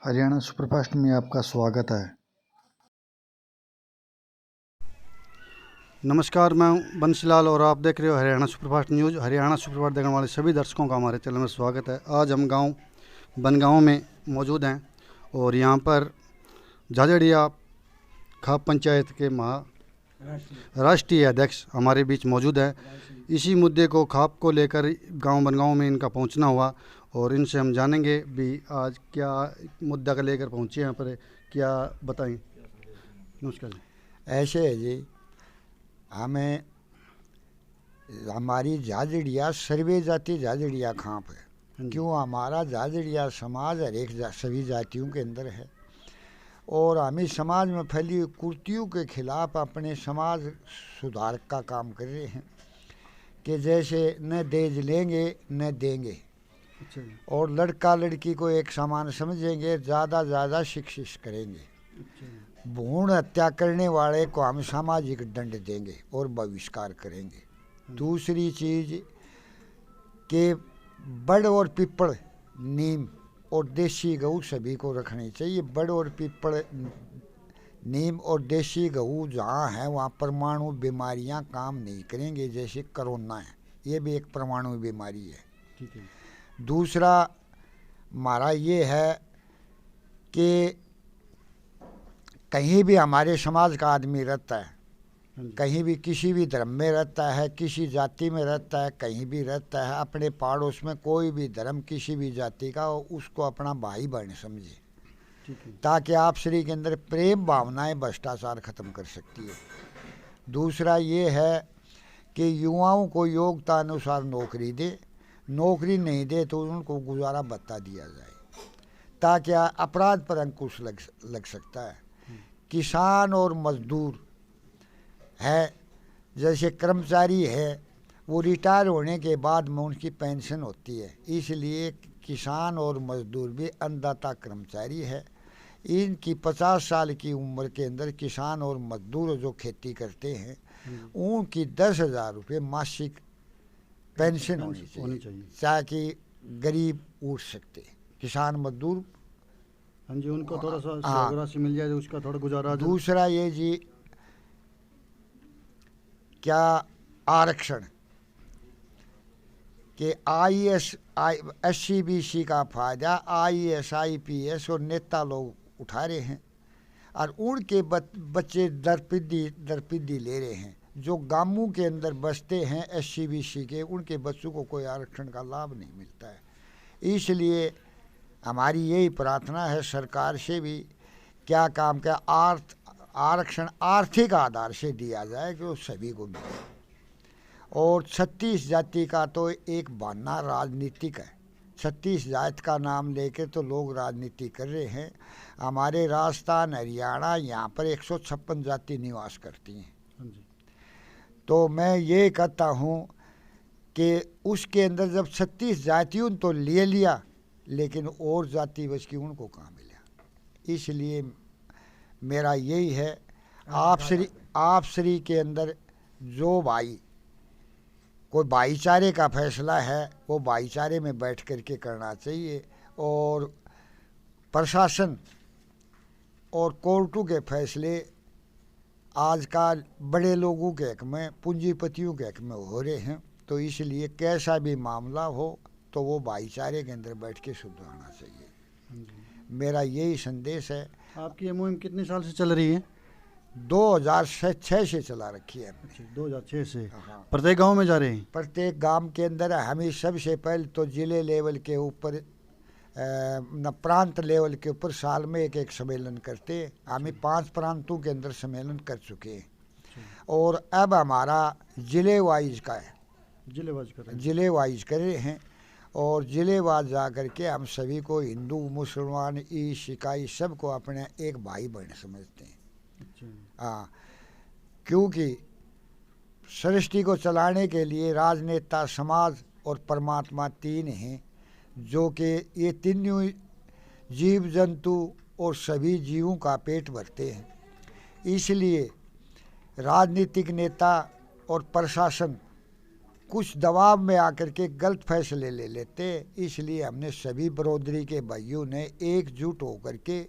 Haryana superfast में आपका स्वागत है। नमस्कार, मैं हूं बंसीलाल और आप देख रहे हो Haryana superfast news. Haryana superfast देखने वाले सभी दर्शकों का हमारे चैनल में स्वागत है। आज हम गांव बनगांव में मौजूद हैं और यहां पर झाझड़िया खाप पंचायत के राष्ट्रीय अध्यक्ष हमारे बीच मौजूद हैं। इसी मुद्दे को खाप को लेकर गांव बनगांव में इनका पहुंचना हुआ और इनसे हम जानेंगे भी आज क्या मुद्दा का लेकर पहुंचे यहाँ पर, क्या बताएं। नमस्कार जी। ऐसे है जी, हमें हमारी झाझड़िया सर्वे जाति झाझड़िया खाप है। क्यों? हमारा झाझड़िया समाज हर एक सभी जातियों के अंदर है और हम इस समाज में फैली हुई कुर्तियों के खिलाफ अपने समाज सुधार का काम कर रहे हैं कि जैसे न दहेज लेंगे न देंगे और लड़का लड़की को एक समान समझेंगे, ज़्यादा शिक्षित करेंगे। भ्रूण हत्या करने वाले को हम सामाजिक दंड देंगे और बहिष्कार करेंगे। दूसरी चीज़ कि बड़ और पिपड़, नीम और देसी गऊ सभी को रखनी चाहिए। बड़ और पिपड़, नीम और देसी गऊ जहाँ है वहाँ परमाणु बीमारियाँ काम नहीं करेंगे। जैसे कोरोना है, ये भी एक परमाणु बीमारी है। ठीक है। दूसरा हमारा ये है कि कहीं भी हमारे समाज का आदमी रहता है, कहीं भी किसी भी धर्म में रहता है, किसी जाति में रहता है, कहीं भी रहता है, अपने पड़ोस में कोई भी धर्म किसी भी जाति का हो उसको अपना भाई बहन समझे, ताकि आपसी के अंदर प्रेम भावनाएं भ्रष्टाचार खत्म कर सकती है। दूसरा ये है कि युवाओं को योग्यता अनुसार नौकरी दे, नौकरी नहीं दे तो उनको गुजारा भत्ता दिया जाए ताकि अपराध पर अंकुश लग सकता है। किसान और मजदूर है, जैसे कर्मचारी है, वो रिटायर होने के बाद में उनकी पेंशन होती है, इसलिए किसान और मजदूर भी अन्नदाता कर्मचारी है। इनकी 50 साल की उम्र के अंदर किसान और मजदूर जो खेती करते हैं उनकी 10,000 रुपये मासिक पेंशन होनी चाहिए ताकि गरीब उठ सकते। किसान मजदूर, हाँ जी, उनको थोड़ा सा राशि मिल जाए, उसका थोड़ा गुजारा। दूसरा ये जी, क्या आरक्षण कि SC/BC का फायदा IAS IPS और नेता लोग उठा रहे हैं और उनके बच्चे दरपिद्दी ले रहे हैं। जो गांवों के अंदर बसते हैं SC/BC के, उनके बच्चों को कोई आरक्षण का लाभ नहीं मिलता है। इसलिए हमारी यही प्रार्थना है सरकार से भी, क्या काम का आरक्षण आर्थिक आधार से दिया जाए जो सभी को मिले। और 36 जाति का तो एक बहाना राजनीतिक है। 36 जात का नाम लेकर तो लोग राजनीति कर रहे हैं। हमारे राजस्थान, हरियाणा, यहाँ पर 156 जाति निवास करती हैं। तो मैं ये कहता हूँ कि उसके अंदर जब 36 जातियों तो ले लिया, लेकिन और जाति बच की उनको कहाँ मिला। इसलिए मेरा यही है, आप श्री के अंदर जो कोई भाईचारे का फैसला है वो भाईचारे में बैठ करके करना चाहिए और प्रशासन और कोर्टों के फैसले आजकल बड़े लोगों के हक में, पूंजीपतियों के हक में हो रहे हैं। तो इसलिए कैसा भी मामला हो तो वो भाईचारे के अंदर बैठ के सुलझाना चाहिए। मेरा यही संदेश है। आपकी ये मुहिम कितने साल से चल रही है? 2006 से चला रखी है। 2006 से? हाँ। प्रत्येक गांव में जा रहे हैं? प्रत्येक गांव के अंदर हम सबसे पहले तो जिले लेवल के ऊपर न प्रांत लेवल के ऊपर साल में एक सम्मेलन करते हैं। हम 5 प्रांतों के अंदर सम्मेलन कर चुके हैं और अब हमारा जिले वाइज का है। जिले वाइज कर रहे हैं और जिले वाइज जा करके हम सभी को, हिंदू मुसलमान ईसाई इकाई, सबको अपने एक भाई बहन समझते हैं। हाँ, क्योंकि सृष्टि को चलाने के लिए राजनेता, समाज और परमात्मा 3 हैं, जो कि ये तीनों जीव जंतु और सभी जीवों का पेट भरते हैं। इसलिए राजनीतिक नेता और प्रशासन कुछ दबाव में आकर के गलत फैसले ले लेते। इसलिए हमने सभी बरोदरी के भाइयों ने एकजुट होकर के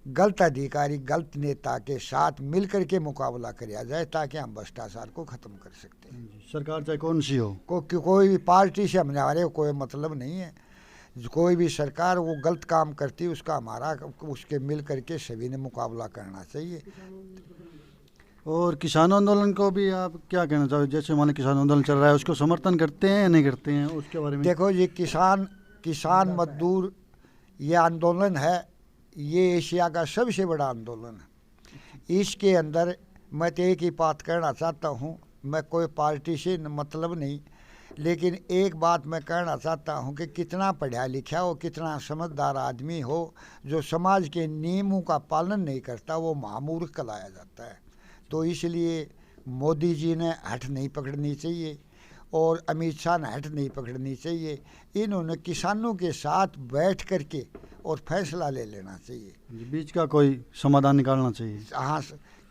गलत अधिकारी, गलत नेता के साथ मिलकर के मुकाबला किया जाए, ताकि हम भ्रष्टाचार को ख़त्म कर सकते हैं। सरकार चाहे कौन सी हो, कोई भी पार्टी से हमारे कोई मतलब नहीं है। कोई भी सरकार वो गलत काम करती है, उसका हमारा उसके मिल करके सभी ने मुकाबला करना चाहिए। और किसान आंदोलन को भी आप क्या कहना चाहोगे? जैसे मान लो किसान आंदोलन चल रहा है, उसको समर्थन करते हैं या नहीं करते हैं, उसके बारे में? देखो जी, किसान मजदूर ये आंदोलन है, ये एशिया का सबसे बड़ा आंदोलन है। इसके अंदर मैं तो एक ही बात कहना चाहता हूँ, मैं कोई पार्टी से मतलब नहीं, लेकिन एक बात मैं कहना चाहता हूँ कि कितना पढ़ा लिखा हो, कितना समझदार आदमी हो, जो समाज के नियमों का पालन नहीं करता, वो महामूर्ख कहलाया जाता है। तो इसलिए मोदी जी ने हट नहीं पकड़नी चाहिए और अमित शाह ने हट नहीं पकड़नी चाहिए। इन्होंने किसानों के साथ बैठ करके और फैसला ले लेना चाहिए, बीच का कोई समाधान निकालना चाहिए। हाँ,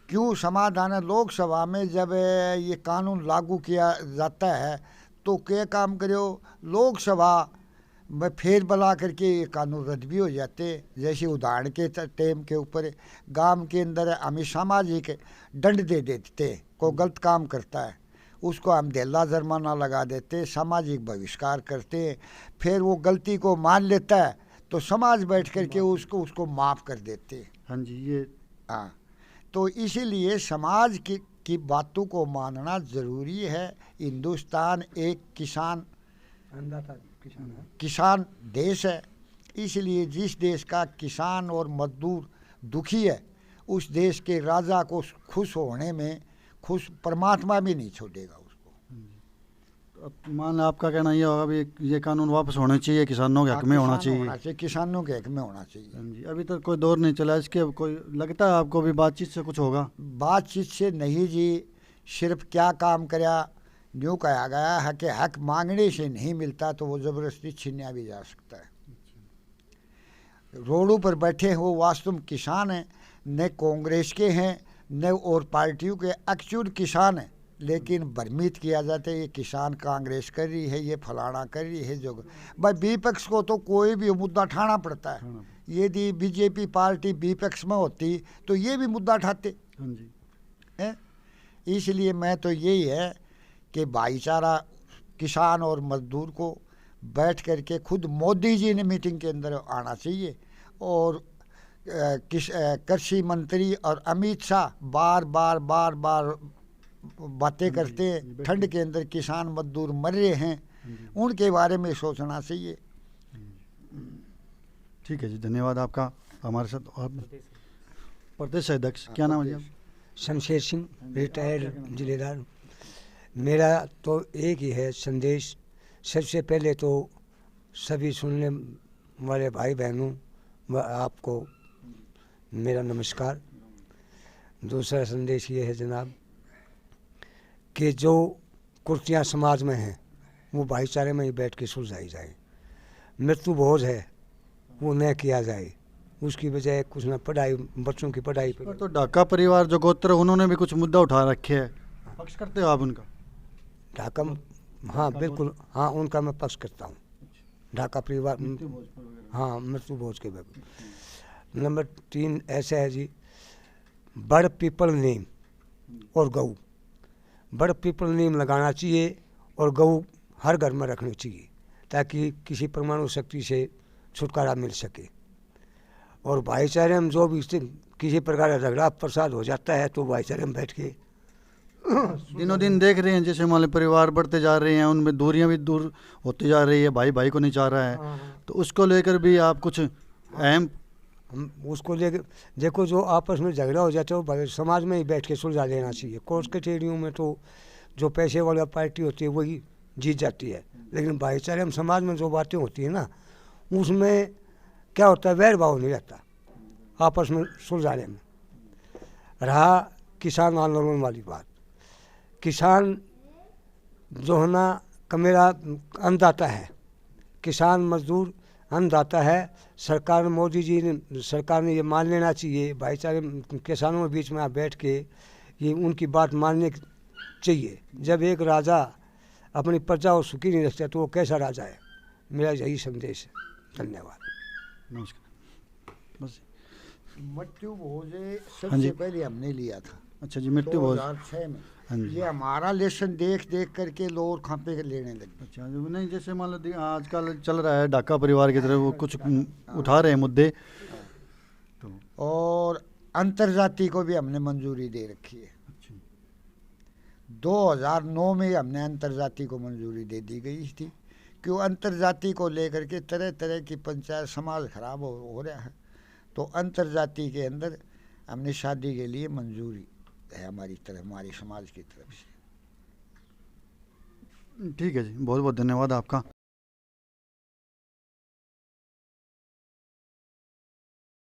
क्यों समाधान है? लोकसभा में जब ये कानून लागू किया जाता है तो क्या काम करो, लोकसभा में फेर बला करके ये कानून रद्द भी हो जाते। जैसे उदाहरण के टाइम के ऊपर गांव के अंदर हमें सामाजिक दंड दे देते, कोई गलत काम करता है उसको हम ढेला जुर्माना लगा देते, सामाजिक बहिष्कार करते, फिर वो गलती को मान लेता है तो समाज बैठ करके उसको माफ़ कर देते। हाँ जी, ये हाँ, तो इसीलिए समाज की बातों को मानना ज़रूरी है। हिंदुस्तान एक किसान देश है, इसलिए जिस देश का किसान और मजदूर दुखी है, उस देश के राजा को खुश होने में खुश परमात्मा भी नहीं छोड़ेगा उसको। अब मान आपका कहना ये होगा भी ये कानून वापस होने चाहिए, किसानों के हक में होना चाहिए। किसानों के हक में होना चाहिए। हाँ जी, अभी तक कोई दौर नहीं चला इसके, कोई लगता है आपको भी बातचीत से कुछ होगा? बातचीत से नहीं जी, सिर्फ क्या काम कराया, यूँ कहा गया है कि हक मांगने से नहीं मिलता तो वो ज़बरदस्ती छीना भी जा सकता है। रोडों पर बैठे हो वास्तव में किसान हैं, न कांग्रेस के हैं न और पार्टियों के, एक्चुअल किसान हैं, लेकिन भ्रमित किया जाता है ये किसान कांग्रेस कर रही है, ये फलाना कर रही है। जो भाई विपक्ष को तो कोई भी मुद्दा उठाना पड़ता है। यदि बीजेपी पार्टी विपक्ष में होती तो ये भी मुद्दा उठाते। हाँ जी, है? इसलिए मैं तो यही है कि भाईचारा किसान और मजदूर को बैठ करके खुद मोदी जी ने मीटिंग के अंदर आना चाहिए। और कृषि मंत्री और अमित शाह बार बार बातें करते हैं, ठंड के अंदर किसान मजदूर मर रहे हैं, उनके बारे में सोचना चाहिए। ठीक है जी, धन्यवाद आपका। हमारे साथ और प्रदेश अध्यक्ष, क्या नाम है जी? शमशेर सिंह, रिटायर्ड जिलेदार। मेरा तो एक ही है संदेश। सबसे पहले तो सभी सुनने वाले भाई बहनों व आपको मेरा नमस्कार। दूसरा संदेश ये है जनाब कि जो कुर्सियाँ समाज में हैं वो भाईचारे में ही बैठ के सुलझाई जाए। मृत्यु भोज है वो न किया जाए, उसकी बजाय कुछ ना पढ़ाई, बच्चों की पढ़ाई पर। तो ढाका परिवार जो गोत्र, उन्होंने भी कुछ मुद्दा उठा रखे हैं, पक्ष करते हो आप उनका? ढाका, हाँ बिल्कुल, हाँ उनका मैं पक्ष करता हूँ। ढाका परिवार, हाँ मृत्यु भोज के बिल्कुल। नंबर 3 ऐसा है जी, बड़ पीपल नीम और गऊ। बड़ पीपल नीम लगाना चाहिए और गऊ हर घर में रखनी चाहिए, ताकि किसी परमाणु शक्ति से छुटकारा मिल सके। और भाईचारे में जो भी किसी प्रकार का झगड़ा प्रसाद हो जाता है तो भाईचारे में बैठ के दिनों दिन देख रहे हैं, जैसे हमारे परिवार बढ़ते जा रहे हैं, उनमें दूरियां भी दूर होती जा रही है, भाई भाई को नहीं चाह रहा है, तो उसको लेकर भी आप कुछ अहम? हम उसको लेकर देखो, जो आपस में झगड़ा हो जाता है वो समाज में ही बैठ के सुलझा लेना चाहिए। कोर्ट कचहरियों में तो जो पैसे वाला पार्टी होती है वही जीत जाती है, लेकिन भाईचारे में समाज में जो बातें होती है ना, उसमें क्या होता है, वैर भाव नहीं रहता आपस में सुलझाने में। रहा किसान आंदोलन वाली बात, किसान जो है ना मेरा अन्नदाता है, किसान मजदूर अन्नदाता है। सरकार, मोदी जी ने, सरकार ने ये मान लेना चाहिए, भाईचारे किसानों के बीच में आप बैठ के ये उनकी बात मानने चाहिए। जब एक राजा अपनी प्रजा को सुखी नहीं रखता तो वो कैसा राजा है। मेरा यही संदेश है। धन्यवाद। नमस्कार। बस। मृत्यु भोज हाँ जी। सबसे पहले हमने लिया था अच्छा जी, मृत्यु भोज। 2006 में। हाँ जी। ये हमारा लेसन देख देख करके लोग खांपे के लेने लगे। अच्छा जो नहीं, जैसे मान लो आजकल चल रहा है ढाका परिवार की तरफ वो कुछ उठा रहे हैं मुद्दे, तो और अंतर्जाति को भी हमने मंजूरी दे रखी है। अच्छा 2009 में हमने अंतर्जाति को मंजूरी दे दी गई थी, क्यों अंतर्जाति को लेकर के तरह तरह की पंचायत समाज खराब हो रहा है, तो अंतर्जाति के अंदर हमने शादी के लिए मंजूरी है हमारी तरफ, हमारे समाज की तरफ से। ठीक है जी, बहुत बहुत धन्यवाद आपका।